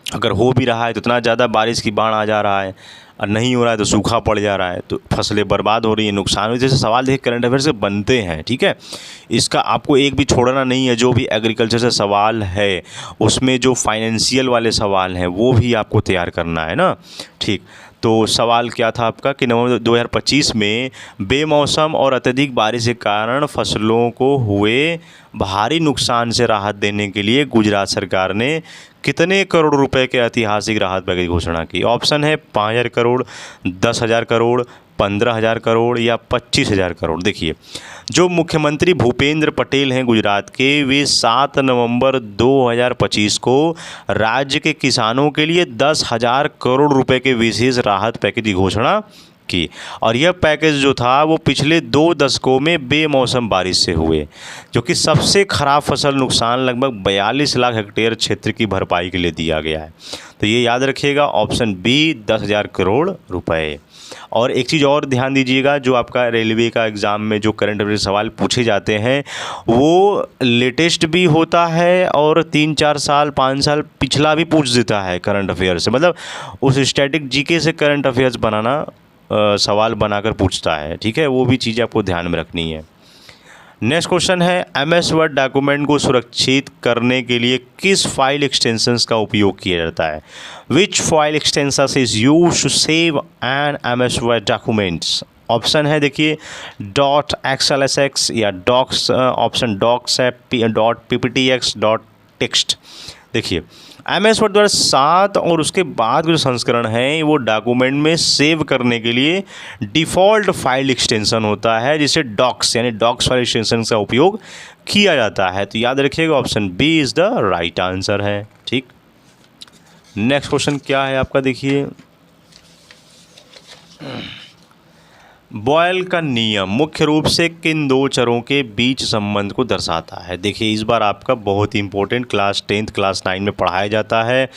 अगर हो भी रहा है तो इतना ज़्यादा बारिश की बाढ़ आ जा रहा है, और नहीं हो रहा है तो सूखा पड़ जा रहा है, तो फसलें बर्बाद हो रही हैं, नुकसान हो, जैसे सवाल देखिए करंट अफेयर से बनते हैं। ठीक है, इसका आपको एक भी छोड़ना नहीं है। जो भी एग्रीकल्चर से सवाल है उसमें जो फाइनेंशियल वाले सवाल हैं वो भी आपको तैयार करना है ना। ठीक, तो सवाल क्या था आपका कि नवंबर 2025 में बेमौसम और अत्यधिक बारिश के कारण फसलों को हुए भारी नुकसान से राहत देने के लिए गुजरात सरकार ने कितने करोड़ रुपए के ऐतिहासिक राहत पैकेज की घोषणा की। ऑप्शन है 5,000 करोड़, 10,000 करोड़, 15,000 करोड़ या 25,000 करोड़। देखिए जो मुख्यमंत्री भूपेंद्र पटेल हैं गुजरात के, वे 7 नवंबर 2025 को राज्य के किसानों के लिए 10,000 करोड़ रुपए के विशेष राहत पैकेज की घोषणा की। और यह पैकेज जो था वो पिछले 2 दशकों में बेमौसम बारिश से हुए, जो कि सबसे खराब फसल नुकसान लगभग 42 लाख हेक्टेयर क्षेत्र की भरपाई के लिए दिया गया है। तो ये याद रखिएगा, ऑप्शन बी 10,000 करोड़ रुपए। और एक चीज़ और ध्यान दीजिएगा, जो आपका रेलवे का एग्ज़ाम में जो करंट अफेयर सवाल पूछे जाते हैं वो लेटेस्ट भी होता है और 3-4 साल 5 साल पिछला भी पूछ देता है करंट अफेयर से। मतलब उस स्टैटिक जीके से करंट अफेयर्स बनाना सवाल बनाकर पूछता है। ठीक है, वो भी चीज़ आपको ध्यान में रखनी है। नेक्स्ट क्वेश्चन है, MS वर्ड डॉक्यूमेंट को सुरक्षित करने के लिए किस फाइल एक्सटेंशंस का उपयोग किया जाता है? Which file extensions is used to save an MS word documents? Option है देखिए .xlsx या docs, ऑप्शन docs है .pptx .text। देखिए MS वर्ड द्वारा 7 और उसके बाद जो संस्करण है वो डॉक्यूमेंट में सेव करने के लिए डिफ़ॉल्ट फाइल एक्सटेंशन होता है जिसे डॉक्स यानी डॉक्स फाइल एक्सटेंशन का उपयोग किया जाता है। तो याद रखिएगा option B is the right answer है। ठीक, नेक्स्ट क्वेश्चन क्या है आपका, देखिए बॉयल का नियम मुख्य रूप से किन दो चरों के बीच संबंध को दर्शाता है? देखिए इस बार आपका बहुत ही इंपॉर्टेंट क्लास 10th क्लास 9 में पढ़ाया जाता है।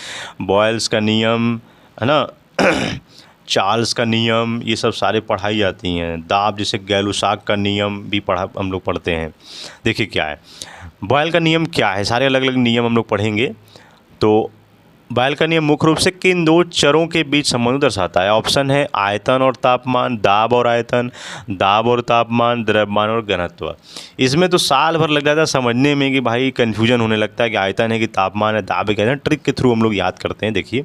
बॉयल्स का नियम है ना चार्ल्स का नियम, ये सब सारे पढ़ाई जाती हैं। दाब जैसे गैलुसाक का नियम भी हम लोग पढ़ते हैं। देखिए क्या है बॉयल का नियम, क्या है, सारे अलग अलग नियम हम लोग पढ़ेंगे। तो बॉयल का नियम मुख्य रूप से किन दो चरों के बीच संबंध दर्शाता है? ऑप्शन है आयतन और तापमान, दाब और आयतन, दाब और तापमान, द्रव्यमान और घनत्व। इसमें तो साल भर लग जाता है समझने में कि भाई कन्फ्यूजन होने लगता है कि आयतन है कि तापमान है, दाब है क्या है। ट्रिक के थ्रू हम लोग याद करते हैं। देखिए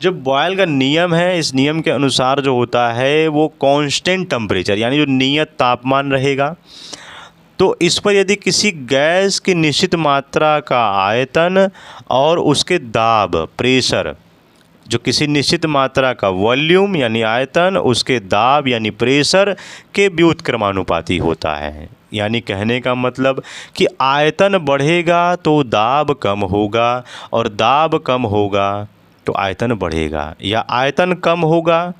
जो बॉयल का नियम है, इस नियम के अनुसार जो होता है वो कांस्टेंट टेम्परेचर यानी जो नियत तापमान रहेगा, तो इस पर यदि किसी गैस की निश्चित मात्रा का आयतन और उसके दाब प्रेशर, जो किसी निश्चित मात्रा का वॉल्यूम यानी आयतन उसके दाब यानी प्रेशर के व्युत्क्रमानुपाती होता है। यानी कहने का मतलब कि आयतन बढ़ेगा तो दाब कम होगा और दाब कम होगा तो आयतन बढ़ेगा, या आयतन कम होगा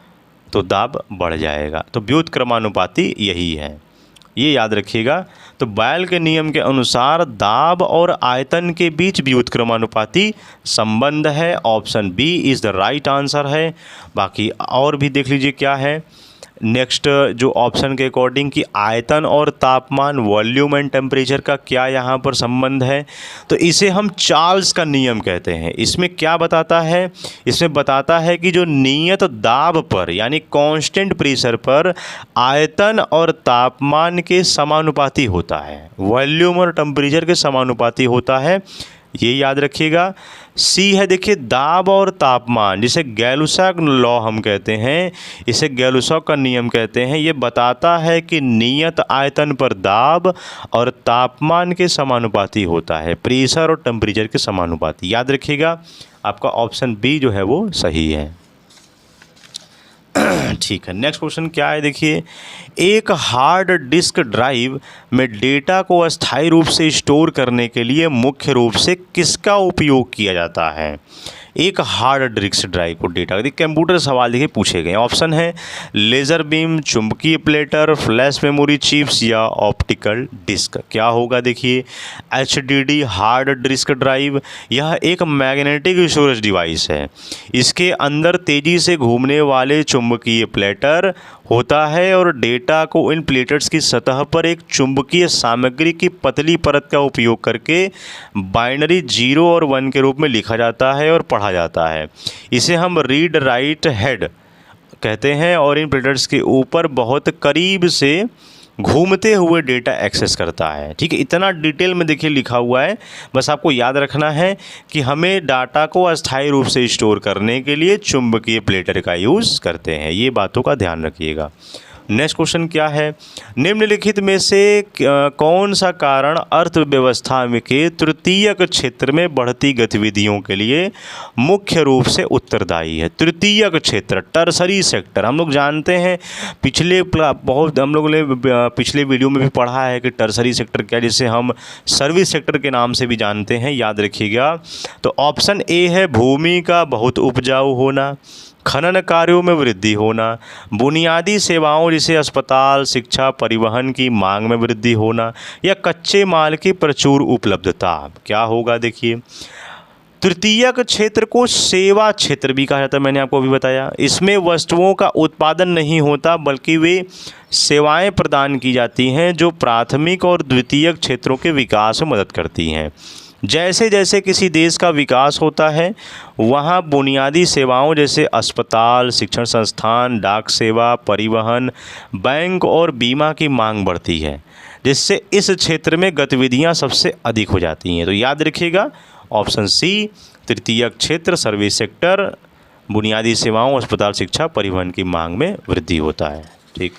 तो दाब बढ़ जाएगा। तो व्युत्क्रमानुपाती यही है, ये याद रखिएगा। तो बॉयल के नियम के अनुसार दाब और आयतन के बीच व्युत्क्रमानुपाती संबंध है। Option B is the right answer है। बाकी और भी देख लीजिए क्या है नेक्स्ट, जो ऑप्शन के अकॉर्डिंग कि आयतन और तापमान वॉल्यूम एंड टेम्परेचर का क्या यहाँ पर संबंध है, तो इसे हम चार्ल्स का नियम कहते हैं। इसमें क्या बताता है? इसमें बताता है कि जो नियत दाब पर यानी कांस्टेंट प्रेशर पर आयतन और तापमान के समानुपाती होता है, वॉल्यूम और टेम्परेचर के समानुपाती होता है, ये याद रखिएगा। सी है देखिए दाब और तापमान, जिसे गैलुसाक लॉ हम कहते हैं, इसे गैलुसाक का नियम कहते हैं। ये बताता है कि नियत आयतन पर दाब और तापमान के समानुपाती होता है, प्रेशर और टेम्परेचर के समानुपाती। याद रखिएगा आपका ऑप्शन बी जो है वो सही है। ठीक है, नेक्स्ट क्वेश्चन क्या है, देखिए एक हार्ड डिस्क ड्राइव में डेटा को अस्थायी रूप से स्टोर करने के लिए मुख्य रूप से किसका उपयोग किया जाता है? एक हार्ड डिस्क ड्राइव को डेटा, कंप्यूटर सवाल देखिए पूछे गए। ऑप्शन है लेज़र बीम, चुंबकीय प्लेटर, फ्लैश मेमोरी चिप्स या ऑप्टिकल डिस्क। क्या होगा देखिए HDD हार्ड डिस्क ड्राइव, यह एक मैग्नेटिक स्टोरेज डिवाइस है। इसके अंदर तेज़ी से घूमने वाले चुंबकीय प्लेटर होता है और डेटा को इन प्लेटर्स की सतह पर एक चुंबकीय सामग्री की पतली परत का उपयोग करके बाइनरी 0 और 1 के रूप में लिखा जाता है और पढ़ा जाता है। इसे हम रीड राइट हेड कहते हैं और इन प्लेटर्स के ऊपर बहुत करीब से घूमते हुए डेटा एक्सेस करता है। ठीक है, इतना डिटेल में देखिए लिखा हुआ है, बस आपको याद रखना है कि हमें डाटा को अस्थायी रूप से स्टोर करने के लिए चुंबकीय प्लेटर का यूज़ करते हैं। ये बातों का ध्यान रखिएगा। नेक्स्ट क्वेश्चन क्या है, निम्नलिखित में से कौन सा कारण अर्थव्यवस्था में के तृतीयक क्षेत्र में बढ़ती गतिविधियों के लिए मुख्य रूप से उत्तरदायी है? तृतीयक क्षेत्र, टर्सरी सेक्टर, हम लोग जानते हैं बहुत हम लोगों ने पिछले वीडियो में भी पढ़ा है कि टर्सरी सेक्टर क्या, जिसे हम सर्विस सेक्टर के नाम से भी जानते हैं। याद रखिएगा। तो ऑप्शन ए है भूमि का बहुत उपजाऊ होना, खनन कार्यों में वृद्धि होना, बुनियादी सेवाओं जैसे अस्पताल, शिक्षा, परिवहन की मांग में वृद्धि होना, या कच्चे माल की प्रचुर उपलब्धता। क्या होगा देखिए, तृतीयक क्षेत्र को सेवा क्षेत्र भी कहा जाता है, मैंने आपको अभी बताया। इसमें वस्तुओं का उत्पादन नहीं होता बल्कि वे सेवाएं प्रदान की जाती हैं जो प्राथमिक और द्वितीयक क्षेत्रों के विकास में मदद करती हैं। जैसे जैसे किसी देश का विकास होता है वहाँ बुनियादी सेवाओं जैसे अस्पताल, शिक्षण संस्थान, डाक सेवा, परिवहन, बैंक और बीमा की मांग बढ़ती है। जिससे इस क्षेत्र में गतिविधियां सबसे अधिक हो जाती हैं। तो याद रखिएगा ऑप्शन सी, तृतीयक क्षेत्र, सर्विस सेक्टर, बुनियादी सेवाओं, अस्पताल, शिक्षा, परिवहन की मांग में वृद्धि होता है। ठीक।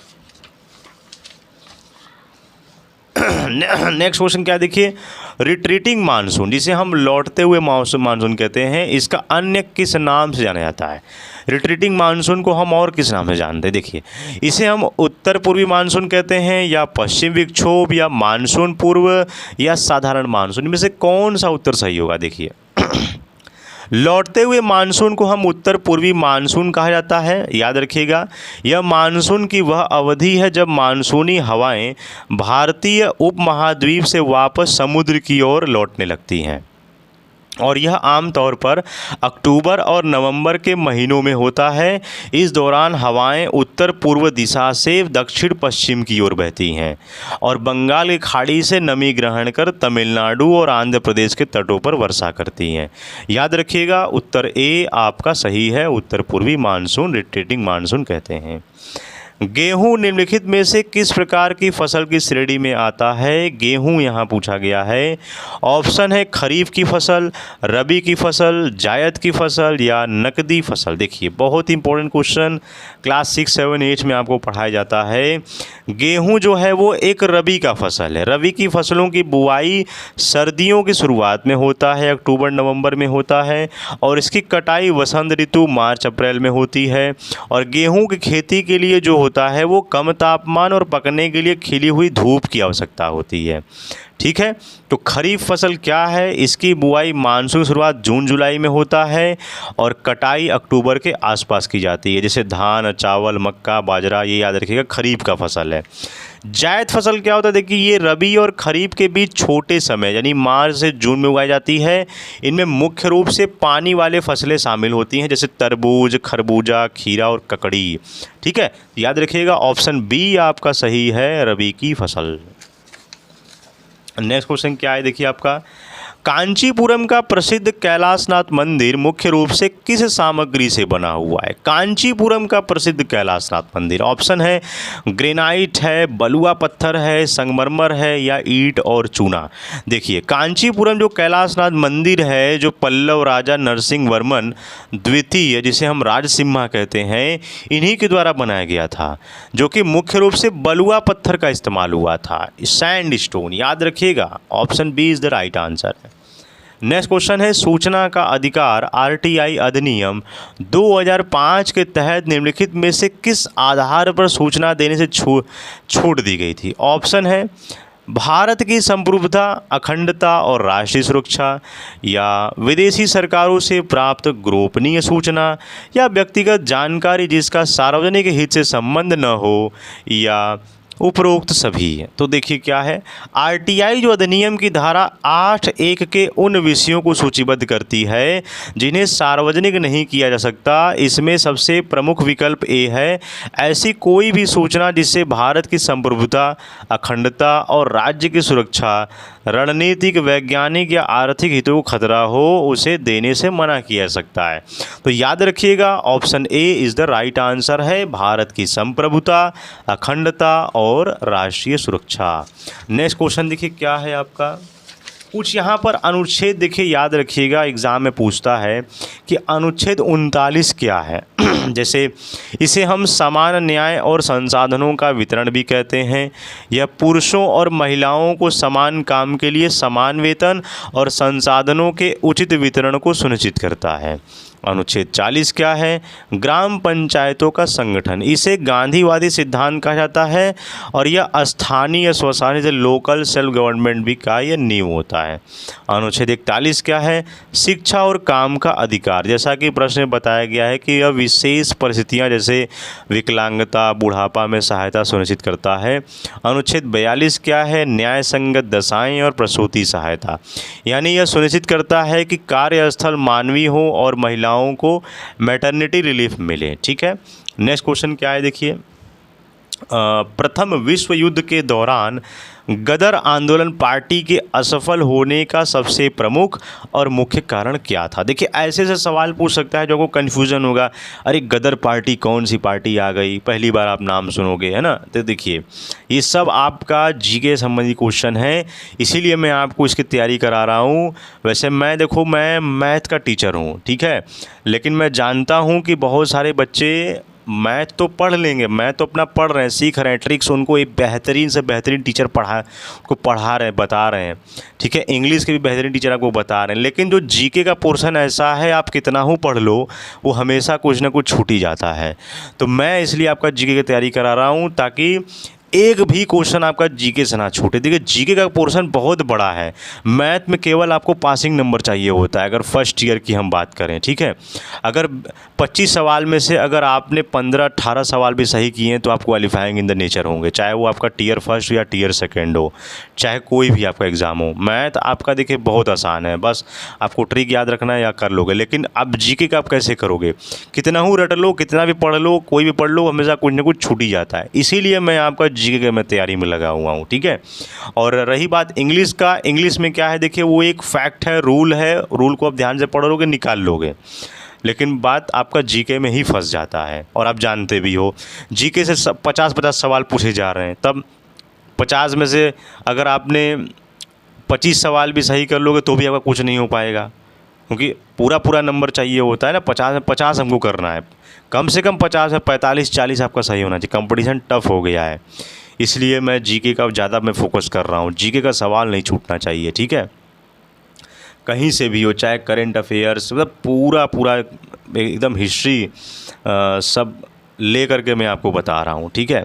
नेक्स्ट क्वेश्चन क्या देखिए, रिट्रीटिंग मानसून, जिसे हम लौटते हुए मानसून कहते हैं, इसका अन्य किस नाम से जाना जाता है? रिट्रीटिंग मानसून को हम और किस नाम से जानते हैं? देखिए, इसे हम उत्तर पूर्वी मानसून कहते हैं, या पश्चिम विक्षोभ, या मानसून पूर्व, या साधारण मानसून, इनमें से कौन सा उत्तर सही होगा? देखिए लौटते हुए मानसून को हम उत्तर पूर्वी मानसून कहा जाता है। याद रखिएगा, यह मानसून की वह अवधि है जब मानसूनी हवाएं भारतीय उपमहाद्वीप से वापस समुद्र की ओर लौटने लगती हैं, और यह आमतौर पर अक्टूबर और नवंबर के महीनों में होता है। इस दौरान हवाएं उत्तर पूर्व दिशा से दक्षिण पश्चिम की ओर बहती हैं और बंगाल की खाड़ी से नमी ग्रहण कर तमिलनाडु और आंध्र प्रदेश के तटों पर वर्षा करती हैं। याद रखिएगा उत्तर ए आपका सही है, उत्तर पूर्वी मानसून रिट्रीटिंग मानसून कहते हैं। गेहूं निम्नलिखित में से किस प्रकार की फसल की श्रेणी में आता है? गेहूं यहाँ पूछा गया है। ऑप्शन है खरीफ की फसल, रबी की फसल, जायद की फसल, या नकदी फसल। देखिए बहुत इंपॉर्टेंट क्वेश्चन, क्लास 6, 7, 8 में आपको पढ़ाया जाता है। गेहूं जो है वो एक रबी का फसल है। रबी की फसलों की बुआई सर्दियों की शुरुआत में होता है, अक्टूबर नवंबर में होता है, और इसकी कटाई वसंत ऋतु मार्च अप्रैल में होती है। और गेहूं की खेती के लिए जो होता है वो कम तापमान और पकने के लिए खिली हुई धूप की आवश्यकता होती है। ठीक है, तो खरीफ फसल क्या है? इसकी बुआई मानसून शुरुआत जून जुलाई में होता है और कटाई अक्टूबर के आसपास की जाती है। जैसे धान, चावल, मक्का, बाजरा, ये याद रखिएगा खरीफ का फसल है। जायद फसल क्या होता है? देखिए ये रबी और खरीफ के बीच छोटे समय यानी मार्च से जून में उगाई जाती है। इनमें मुख्य रूप से पानी वाले फसलें शामिल होती हैं, जैसे तरबूज, खरबूजा, खीरा और ककड़ी। ठीक है, याद रखिएगा ऑप्शन बी आपका सही है, रबी की फसल। नेक्स्ट क्वेश्चन क्या है देखिए आपका, कांचीपुरम का प्रसिद्ध कैलाशनाथ मंदिर मुख्य रूप से किस सामग्री से बना हुआ है? कांचीपुरम का प्रसिद्ध कैलाशनाथ मंदिर, ऑप्शन है ग्रेनाइट है, बलुआ पत्थर है, संगमरमर है, या ईंट और चूना। देखिए कांचीपुरम जो कैलाशनाथ मंदिर है, जो पल्लव राजा नरसिंह वर्मन द्वितीय, जिसे हम राजसिम्हा कहते हैं, इन्हीं के द्वारा बनाया गया था, जो कि मुख्य रूप से बलुआ पत्थर का इस्तेमाल हुआ था, सैंड स्टोन। याद रखिएगा option B is the right answer है। नेक्स्ट क्वेश्चन है, सूचना का अधिकार आरटीआई अधिनियम 2005 के तहत निम्नलिखित में से किस आधार पर सूचना देने से छूट दी गई थी? ऑप्शन है भारत की संप्रभुता, अखंडता और राष्ट्रीय सुरक्षा, या विदेशी सरकारों से प्राप्त गोपनीय सूचना, या व्यक्तिगत जानकारी जिसका सार्वजनिक हित से संबंध न हो, या उपरोक्त सभी। तो देखिए क्या है, आरटीआई जो अधिनियम की धारा 8(1) के उन विषयों को सूचीबद्ध करती है जिन्हें सार्वजनिक नहीं किया जा सकता। इसमें सबसे प्रमुख विकल्प ए है, ऐसी कोई भी सूचना जिससे भारत की संप्रभुता, अखंडता और राज्य की सुरक्षा, रणनीतिक, वैज्ञानिक या आर्थिक हितों को खतरा हो, उसे देने से मना किया जा सकता है। तो याद रखिएगा option A is the right answer है, भारत की संप्रभुता, अखंडता और राष्ट्रीय सुरक्षा। नेक्स्ट क्वेश्चन देखिए क्या है आपका, कुछ यहाँ पर अनुच्छेद देखिए, याद रखिएगा एग्ज़ाम में पूछता है कि अनुच्छेद 39 क्या है। जैसे इसे हम समान न्याय और संसाधनों का वितरण भी कहते हैं। यह पुरुषों और महिलाओं को समान काम के लिए समान वेतन और संसाधनों के उचित वितरण को सुनिश्चित करता है। अनुच्छेद 40 क्या है? ग्राम पंचायतों का संगठन, इसे गांधीवादी सिद्धांत कहा जाता है और यह स्थानीय स्वशासी से लोकल सेल्फ गवर्नमेंट भी का यह नींव होता है। अनुच्छेद 41 क्या है? शिक्षा और काम का अधिकार, जैसा कि प्रश्न में बताया गया है कि यह विशेष परिस्थितियां जैसे विकलांगता, बुढ़ापा में सहायता सुनिश्चित करता है। अनुच्छेद 42 क्या है? न्याय संगत दशाएँ और प्रसूति सहायता, यानी यह सुनिश्चित करता है कि कार्यस्थल मानवीय हो और महिलाओं को मैटरनिटी रिलीफ मिले। ठीक है, नेक्स्ट क्वेश्चन क्या है देखिए, प्रथम विश्व युद्ध के दौरान गदर आंदोलन पार्टी के असफल होने का सबसे प्रमुख और मुख्य कारण क्या था। देखिए ऐसे से सवाल पूछ सकता है जो आपको कन्फ्यूज़न होगा, अरे गदर पार्टी कौन सी पार्टी आ गई, पहली बार आप नाम सुनोगे, है ना। तो देखिए ये सब आपका जीके संबंधी क्वेश्चन है, इसीलिए मैं आपको इसकी तैयारी करा रहा हूँ। वैसे मैं देखो मैं मैथ का टीचर हूँ, ठीक है, लेकिन मैं जानता हूँ कि बहुत सारे बच्चे मैथ तो पढ़ लेंगे, मैथ तो अपना पढ़ रहे हैं, सीख रहे हैं ट्रिक्स, उनको एक बेहतरीन से बेहतरीन टीचर पढ़ा रहे हैं, बता रहे हैं, ठीक है। इंग्लिश के भी बेहतरीन टीचर आपको बता रहे हैं, लेकिन जो जीके का पोर्शन ऐसा है आप कितना हो पढ़ लो वो हमेशा कुछ ना कुछ छूट ही जाता है। तो मैं इसलिए आपका जीके की तैयारी करा रहा हूँ ताकि एक भी क्वेश्चन आपका जीके से ना छूटे। देखिए जीके का पोर्शन बहुत बड़ा है, मैथ में केवल आपको पासिंग नंबर चाहिए होता है अगर फर्स्ट ईयर की हम बात करें, ठीक है। अगर 25 सवाल में से अगर आपने 15-18 सवाल भी सही किए हैं तो आप क्वालिफाइंग इन द नेचर होंगे, चाहे वो आपका टीयर फर्स्ट या टीयर सेकेंड हो, चाहे कोई भी आपका एग्ज़ाम हो। मैथ आपका देखिए बहुत आसान है, बस आपको ट्रिक याद रखना है या कर लोगे। लेकिन अब जीके का आप कैसे करोगे, कितना हूँ रट लो, कितना भी पढ़ लो, कोई भी पढ़ लो, हमेशा कुछ ना कुछ छूट ही जाता है। इसीलिए मैं आपका जीके के मैं तैयारी में लगा हुआ हूँ, ठीक है। और रही बात इंग्लिश का, इंग्लिश में क्या है देखिए वो एक फैक्ट है, रूल है, रूल को आप ध्यान से पढ़ लोगे निकाल लोगे, लेकिन बात आपका जीके में ही फंस जाता है। और आप जानते भी हो जीके से 50-50 सवाल पूछे जा रहे हैं, तब 50 में से अगर आपने 25 सवाल भी सही कर लोगे तो भी आपका कुछ नहीं हो पाएगा, क्योंकि पूरा नंबर चाहिए होता है ना। 50 में 50 हमको करना है, कम से कम 50 में 45-40 आपका सही होना चाहिए। कंपटीशन टफ हो गया है, इसलिए मैं जीके का ज़्यादा मैं फोकस कर रहा हूँ। जीके का सवाल नहीं छूटना चाहिए, ठीक है, कहीं से भी हो, चाहे करेंट अफेयर्स, मतलब पूरा एकदम हिस्ट्री सब ले करके मैं आपको बता रहा हूँ, ठीक है।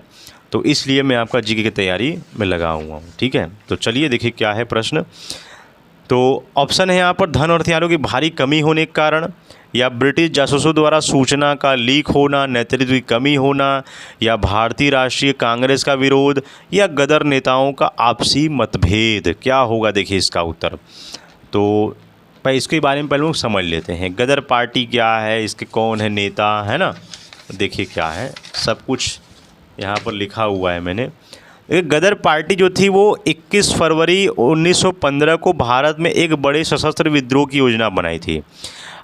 तो इसलिए मैं आपका जीके की तैयारी में लगा हुआ हूँ, ठीक है। तो चलिए देखिए क्या है प्रश्न। तो ऑप्शन है यहाँ पर धन और हथियारों की भारी कमी होने के कारण, या ब्रिटिश जासूसों द्वारा सूचना का लीक होना, नेतृत्व की कमी होना, या भारतीय राष्ट्रीय कांग्रेस का विरोध, या गदर नेताओं का आपसी मतभेद। क्या होगा देखिए इसका उत्तर। तो भाई इसके बारे में पहले लोग समझ लेते हैं, गदर पार्टी क्या है, इसके कौन है नेता, है ना। देखिए क्या है, सब कुछ यहाँ पर लिखा हुआ है मैंने। गदर पार्टी जो थी वो 21 फरवरी 1915 को भारत में एक बड़े सशस्त्र विद्रोह की योजना बनाई थी।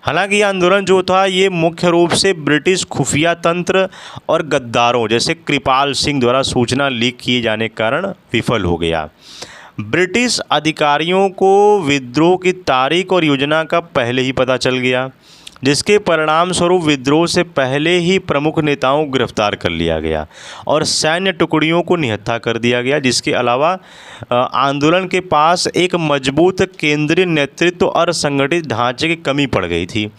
हालांकि यह आंदोलन जो था ये मुख्य रूप से ब्रिटिश खुफिया तंत्र और गद्दारों जैसे कृपाल सिंह द्वारा सूचना लीक किए जाने के कारण विफल हो गया। ब्रिटिश अधिकारियों को विद्रोह की तारीख और योजना का पहले ही पता चल गया, जिसके परिणाम स्वरूप विद्रोह से पहले ही प्रमुख नेताओं को गिरफ्तार कर लिया गया और सैन्य टुकड़ियों को निहत्था कर दिया गया। जिसके अलावा आंदोलन के पास एक मजबूत केंद्रीय नेतृत्व और संगठित ढांचे की कमी पड़ गई थी।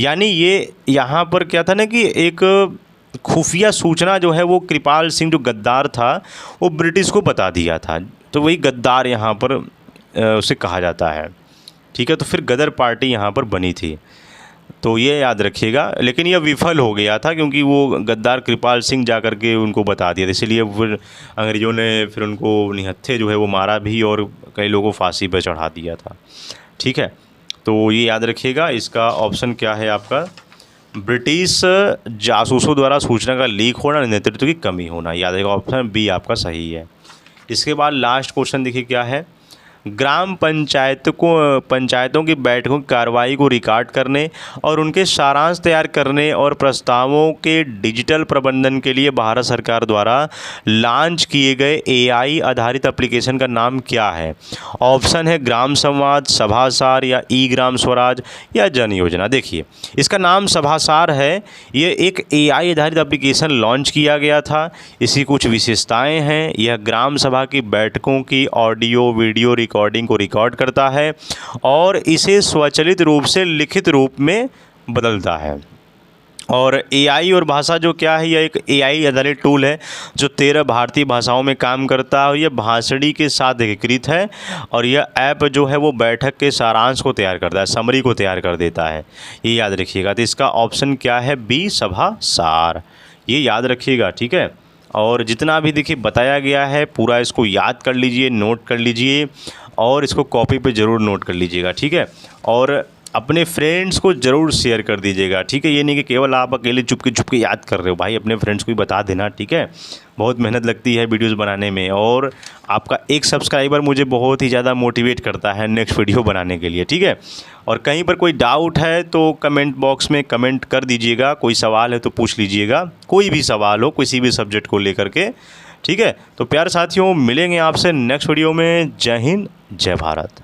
यानी ये यहाँ पर क्या था ना कि एक खुफिया सूचना जो है वो कृपाल सिंह जो गद्दार था वो ब्रिटिश को बता दिया था, तो वही गद्दार यहाँ पर उसे कहा जाता है, ठीक है। तो फिर गदर पार्टी यहाँ पर बनी थी, तो ये याद रखिएगा। लेकिन यह विफल हो गया था क्योंकि वो गद्दार कृपाल सिंह जा कर के उनको बता दिया था, इसलिए फिर अंग्रेज़ों ने फिर उनको निहत्थे जो है वो मारा भी और कई लोगों को फांसी पर चढ़ा दिया था, ठीक है। तो ये याद रखिएगा। इसका ऑप्शन क्या है आपका, ब्रिटिश जासूसों द्वारा सूचना का लीक होना, नेतृत्व की कमी होना, याद रखिएगा ऑप्शन बी आपका सही है। इसके बाद लास्ट क्वेश्चन देखिए क्या है, ग्राम पंचायतों की बैठकों की कार्रवाई को रिकॉर्ड करने और उनके सारांश तैयार करने और प्रस्तावों के डिजिटल प्रबंधन के लिए भारत सरकार द्वारा लॉन्च किए गए एआई आधारित एप्लीकेशन का नाम क्या है। ऑप्शन है ग्राम संवाद, सभासार, या ई ग्राम स्वराज, या जन योजना। देखिए इसका नाम सभासार है, ये एक एआई आधारित एप्लीकेशन लॉन्च किया गया था। इसकी कुछ विशेषताएँ हैं, यह ग्राम सभा की बैठकों की ऑडियो वीडियो रिकॉर्डिंग को रिकॉर्ड करता है और इसे स्वचालित रूप से लिखित रूप में बदलता है। और एआई और भाषा जो क्या है, यह एक एआई आधारित टूल है जो 13 भारतीय भाषाओं में काम करता है और यह भाषणी के साथ एकीकृत है। और यह ऐप जो है वो बैठक के सारांश को तैयार करता है, समरी को तैयार कर देता है, ये याद रखिएगा। तो इसका ऑप्शन क्या है, बी सभासार, ये याद रखिएगा, ठीक है। और जितना भी देखिए बताया गया है पूरा इसको याद कर लीजिए, नोट कर लीजिए और इसको कॉपी पे ज़रूर नोट कर लीजिएगा, ठीक है। और अपने फ्रेंड्स को ज़रूर शेयर कर दीजिएगा, ठीक है। ये नहीं कि केवल आप अकेले चुपके याद कर रहे हो, भाई अपने फ्रेंड्स को भी बता देना, ठीक है। बहुत मेहनत लगती है वीडियोस बनाने में, और आपका एक सब्सक्राइबर मुझे बहुत ही ज़्यादा मोटिवेट करता है नेक्स्ट वीडियो बनाने के लिए, ठीक है। और कहीं पर कोई डाउट है तो कमेंट बॉक्स में कमेंट कर दीजिएगा, कोई सवाल है तो पूछ लीजिएगा, कोई भी सवाल हो किसी भी सब्जेक्ट को लेकर के, ठीक है। तो प्यारे साथियों, मिलेंगे आपसे नेक्स्ट वीडियो में। जय हिंद, जय भारत।